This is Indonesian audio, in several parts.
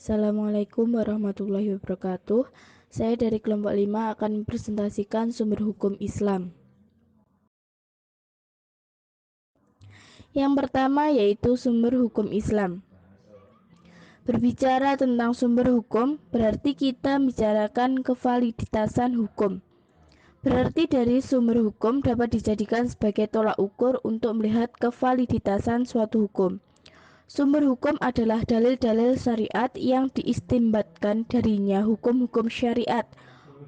Assalamualaikum warahmatullahi wabarakatuh. Saya dari kelompok 5 akan mempresentasikan sumber hukum Islam. Yang pertama yaitu sumber hukum Islam. Berbicara tentang sumber hukum berarti kita bicarakan kevaliditasan hukum. Berarti dari sumber hukum dapat dijadikan sebagai tolak ukur untuk melihat kevaliditasan suatu hukum. Sumber hukum adalah dalil-dalil syariat yang diistimbatkan darinya hukum-hukum syariat.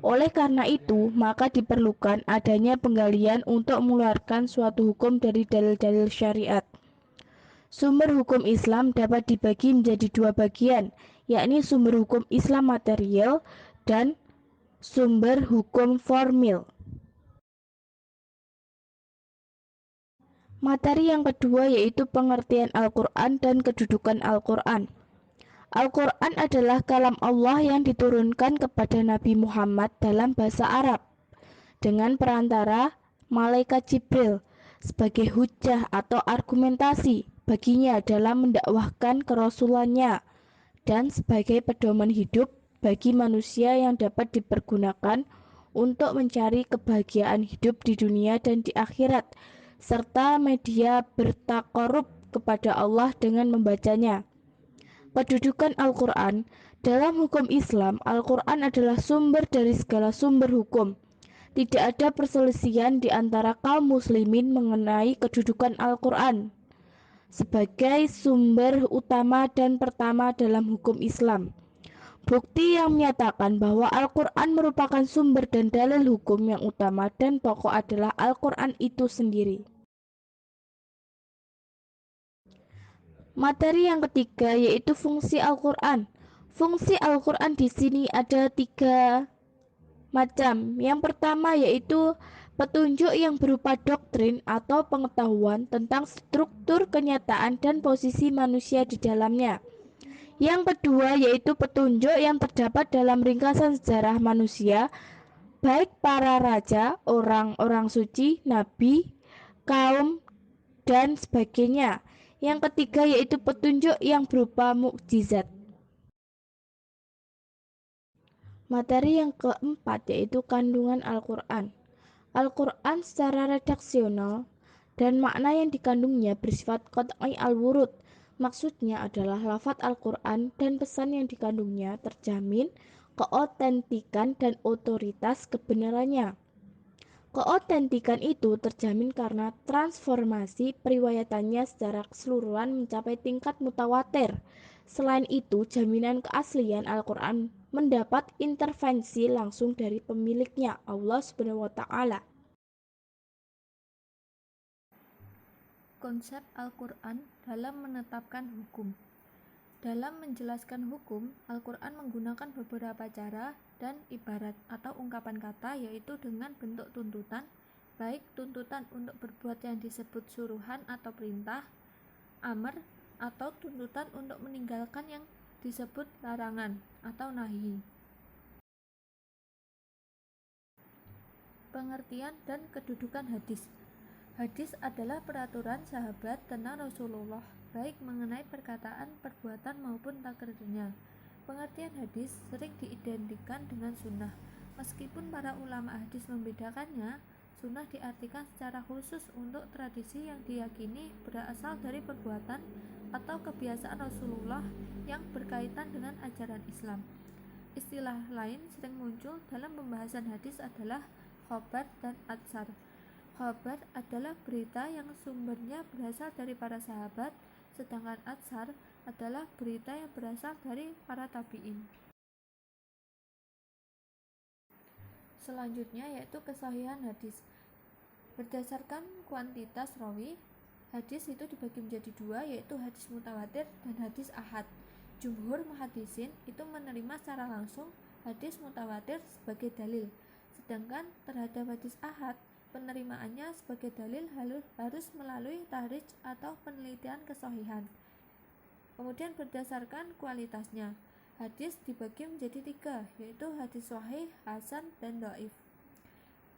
Oleh karena itu, maka diperlukan adanya penggalian untuk mengeluarkan suatu hukum dari dalil-dalil syariat. Sumber hukum Islam dapat dibagi menjadi dua bagian, yakni sumber hukum Islam material dan sumber hukum formil. Materi yang kedua yaitu pengertian Al-Quran dan kedudukan Al-Quran. Al-Quran adalah kalam Allah yang diturunkan kepada Nabi Muhammad dalam bahasa Arab dengan perantara malaikat Jibril sebagai hujah atau argumentasi baginya dalam mendakwahkan kerasulannya dan sebagai pedoman hidup bagi manusia yang dapat dipergunakan untuk mencari kebahagiaan hidup di dunia dan di akhirat, serta media bertakarub kepada Allah dengan membacanya. Kedudukan Al-Quran. Dalam hukum Islam, Al-Quran adalah sumber dari segala sumber hukum. Tidak ada perselisihan di antara kaum muslimin mengenai kedudukan Al-Quran sebagai sumber utama dan pertama dalam hukum Islam. Bukti yang menyatakan bahwa Al-Quran merupakan sumber dan dalil hukum yang utama dan pokok adalah Al-Quran itu sendiri. Materi yang ketiga yaitu fungsi Al-Quran. Fungsi Al-Quran di sini ada 3 macam. Yang pertama yaitu petunjuk yang berupa doktrin atau pengetahuan tentang struktur kenyataan dan posisi manusia di dalamnya. Yang kedua yaitu petunjuk yang terdapat dalam ringkasan sejarah manusia, baik para raja, orang-orang suci, nabi, kaum, dan sebagainya. Yang ketiga yaitu petunjuk yang berupa mukjizat. Materi yang keempat yaitu kandungan Al-Quran. Al-Quran secara redaksional dan makna yang dikandungnya bersifat qat'i al-wurud. Maksudnya adalah lafaz Al-Quran dan pesan yang dikandungnya terjamin keotentikan dan otoritas kebenarannya. Keotentikan itu terjamin karena transformasi periwayatannya secara keseluruhan mencapai tingkat mutawatir. Selain itu, jaminan keaslian Al-Quran mendapat intervensi langsung dari pemiliknya, Allah Subhanahu wa Ta'ala. Konsep Al-Quran dalam menetapkan hukum. Dalam menjelaskan hukum, Al-Quran menggunakan beberapa cara dan ibarat atau ungkapan kata, yaitu dengan bentuk tuntutan, baik tuntutan untuk berbuat yang disebut suruhan atau perintah, amr, atau tuntutan untuk meninggalkan yang disebut larangan atau nahi. Pengertian dan kedudukan hadis. Hadis adalah peraturan sahabat tentang Rasulullah, baik mengenai perkataan, perbuatan maupun takrirnya. Pengertian hadis sering diidentikan dengan sunnah. Meskipun para ulama hadis membedakannya, sunnah diartikan secara khusus untuk tradisi yang diyakini berasal dari perbuatan atau kebiasaan Rasulullah yang berkaitan dengan ajaran Islam. Istilah lain sering muncul dalam pembahasan hadis adalah khobar dan atsar. Khabar adalah berita yang sumbernya berasal dari para sahabat, sedangkan atsar adalah berita yang berasal dari para tabi'in. Selanjutnya yaitu kesahihan hadis. Berdasarkan kuantitas rawi, hadis itu dibagi menjadi dua, yaitu hadis mutawatir dan hadis ahad. Jumhur muhaddisin itu menerima secara langsung hadis mutawatir sebagai dalil, sedangkan terhadap hadis ahad penerimaannya sebagai dalil harus melalui tahrij atau penelitian kesahihan. Kemudian berdasarkan kualitasnya, hadis dibagi menjadi 3, yaitu hadis sahih, hasan, dan dhaif.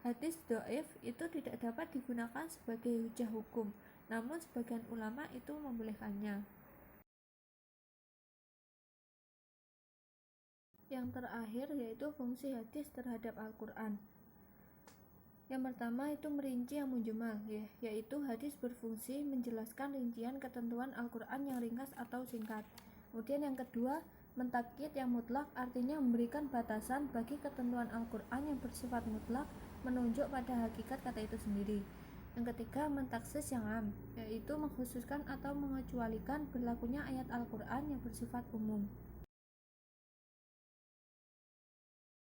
Hadis dhaif itu tidak dapat digunakan sebagai hujah hukum, namun sebagian ulama itu membolehkannya. Yang terakhir yaitu fungsi hadis terhadap Al-Quran. Yang pertama itu merinci yang mujmal, yaitu hadis berfungsi menjelaskan rincian ketentuan Al-Quran yang ringkas atau singkat. Kemudian yang kedua, mentakyid yang mutlak, artinya memberikan batasan bagi ketentuan Al-Quran yang bersifat mutlak, menunjuk pada hakikat kata itu sendiri. Yang ketiga, mentaksis yang am, yaitu mengkhususkan atau mengecualikan berlakunya ayat Al-Quran yang bersifat umum.